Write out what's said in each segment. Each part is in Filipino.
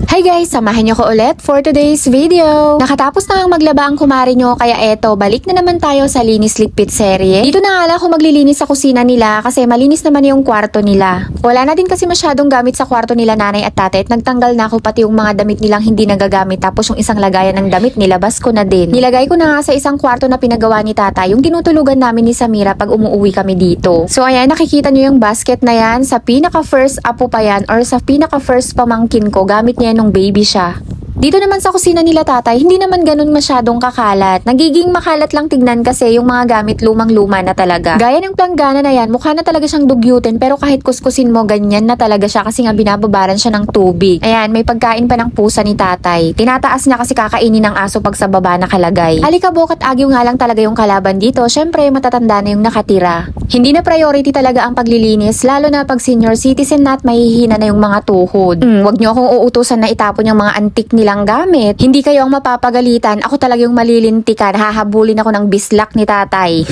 Hi guys! Samahan niyo ko ulit for today's video. Nakatapos na ang maglaba ang kumari nyo, kaya eto, balik na naman tayo sa Linis Ligpit serye. Dito na nga ako maglilinis sa kusina nila kasi malinis naman yung kwarto nila. Wala na din kasi masyadong gamit sa kwarto nila nanay at tatay at nagtanggal na ako pati yung mga damit nilang hindi nagagamit, tapos yung isang lagayan ng damit nilabas ko na din. Nilagay ko na nga sa isang kwarto na pinagawa ni tatay, yung tinutulugan namin ni Samira pag umuwi kami dito. So ayan, nakikita nyo yung basket na yan, sa pinaka first apo pa yan or sa pinaka first pamangkin ko, gamit niya nung baby siya. Dito naman sa kusina nila tatay, hindi naman ganun masyadong kakalat. Nagiging makalat lang tignan kasi yung mga gamit lumang-luma na talaga. Gaya ng planggana na yan, mukha na talaga siyang dugyutin pero kahit kuskusin mo, ganyan na talaga siya kasi nga binababaran siya ng tubig. Ayan, may pagkain pa ng pusa ni tatay. Tinataas niya kasi kakainin ng aso pag sa baba nakalagay. Alikabok at agyo nga lang talaga yung kalaban dito, syempre matatanda na yung nakatira. Hindi na priority talaga ang paglilinis, lalo na pag senior citizen na at mahihina na yung mga tuhod. Wag niyo akong uutusan na itapon yung mga antik nilang gamit. Hindi kayo ang mapapagalitan, ako talaga yung malilintikan. Hahabulin ako ng bislak ni tatay.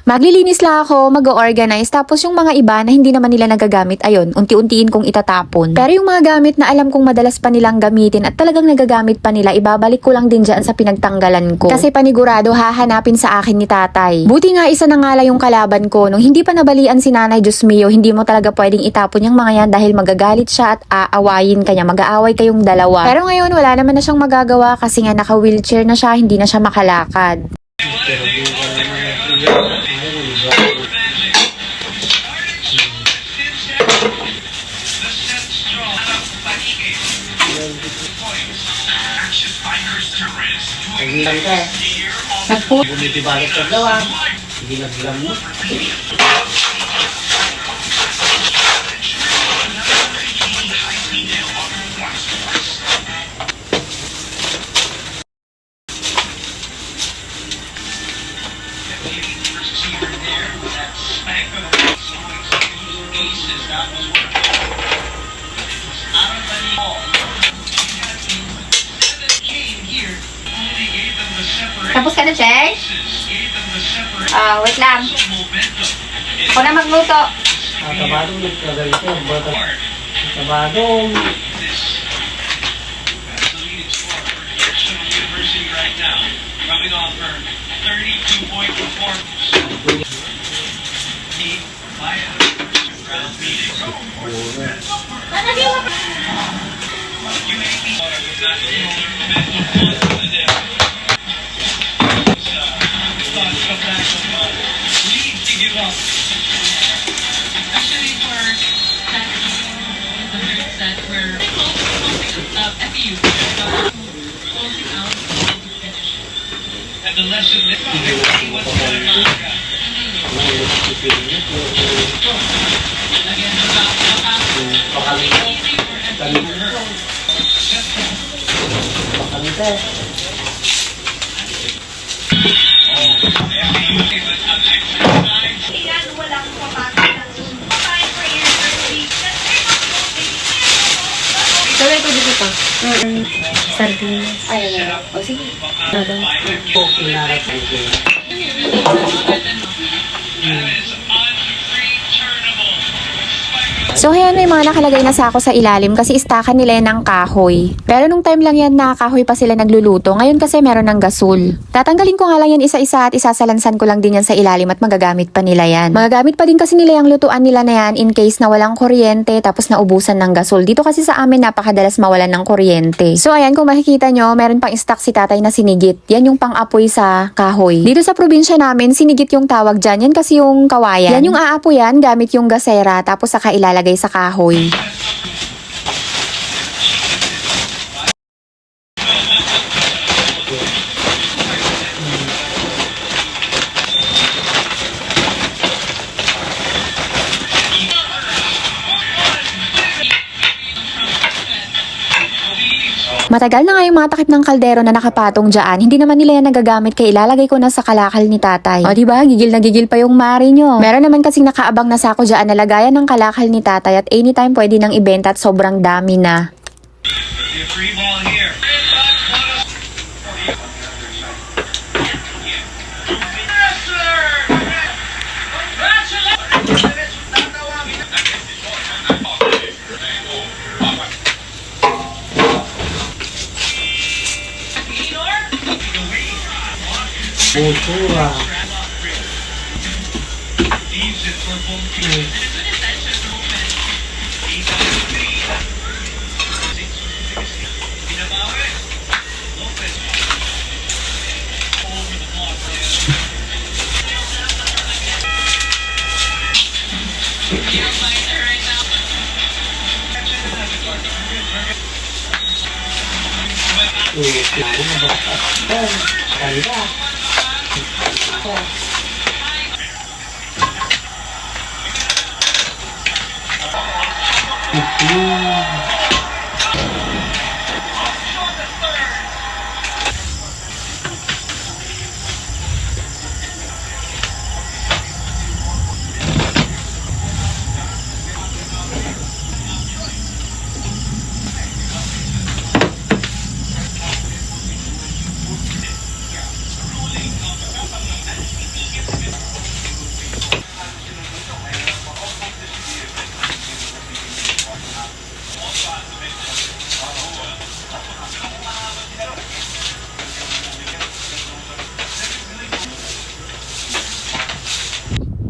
Maglilinis lang ako, mag-organize, tapos yung mga iba na hindi naman nila nagagamit, ayun, unti-untiin kong itatapon. Pero yung mga gamit na alam kong madalas pa nilang gamitin at talagang nagagamit pa nila, ibabalik ko lang din dyan sa pinagtanggalan ko. Kasi panigurado hahanapin sa akin ni tatay. Buti nga isa na nga lang yung kalaban ko, nung hindi pa nabalian si nanay, Diyos mio, hindi mo talaga pwedeng itapon yung mga yan dahil magagalit siya at aawayin kanya, mag-aaway kayong dalawa. Pero ngayon wala naman na siyang magagawa kasi nga naka-wheelchair na siya, hindi na siya makalakad. Bumibalik sa gawa, hindi naglam mo. Tapos ka na, Chay? Wait lang. Ako na magluto. Kabadong nagkagalito, kabadong. Coming off her 32-point performance. Round beating. You may be one of the mental ones in the day. Thoughts come back on lead to give up. Especially for that the third set where FEU closing out to finish. And the lesson that what's going on. Again, easy for FEU. Tuloy ko dito pa. Sardinas. Ay, o sige. So ayan, may mga nakalagay na sako sa ilalim kasi istakan nila yan ng kahoy. Pero nung time lang yan na kahoy pa sila nagluluto, ngayon kasi meron ng gasol. Tatanggalin ko nga lang yan isa-isa at isasalansan ko lang din yan sa ilalim at magagamit pa nila yan. Magagamit pa din kasi nila yung lutuan nila na yan in case na walang kuryente tapos naubusan ng gasol. Dito kasi sa amin napakadalas mawalan ng kuryente. So ayan, kung makikita nyo, meron pang stock si tatay na sinigit. Yan yung pang-apoy sa kahoy. Dito sa probinsya namin, sinigit yung tawag dyan. Yan kasi yung kawayan. Yan yung aapoyan gamit yung gasera tapos saka ilalagay sa kahoy. Matagal na nga yung mga takip ng kaldero na nakapatong dyan. Hindi naman nila yan nagagamit kaya ilalagay ko na sa kalakal ni tatay. O diba, gigil na gigil pa yung mari nyo. Meron naman kasing nakaabang na sako dyan na lagayan ng kalakal ni tatay at anytime pwede nang ibenta at sobrang dami na. Free ball here. Puso ah. Leaves it for home field. Binabawi. Lopez. Over the block. Ganda.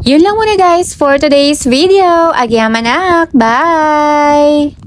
Yun lang muna guys for today's video. Agyamanak! Bye!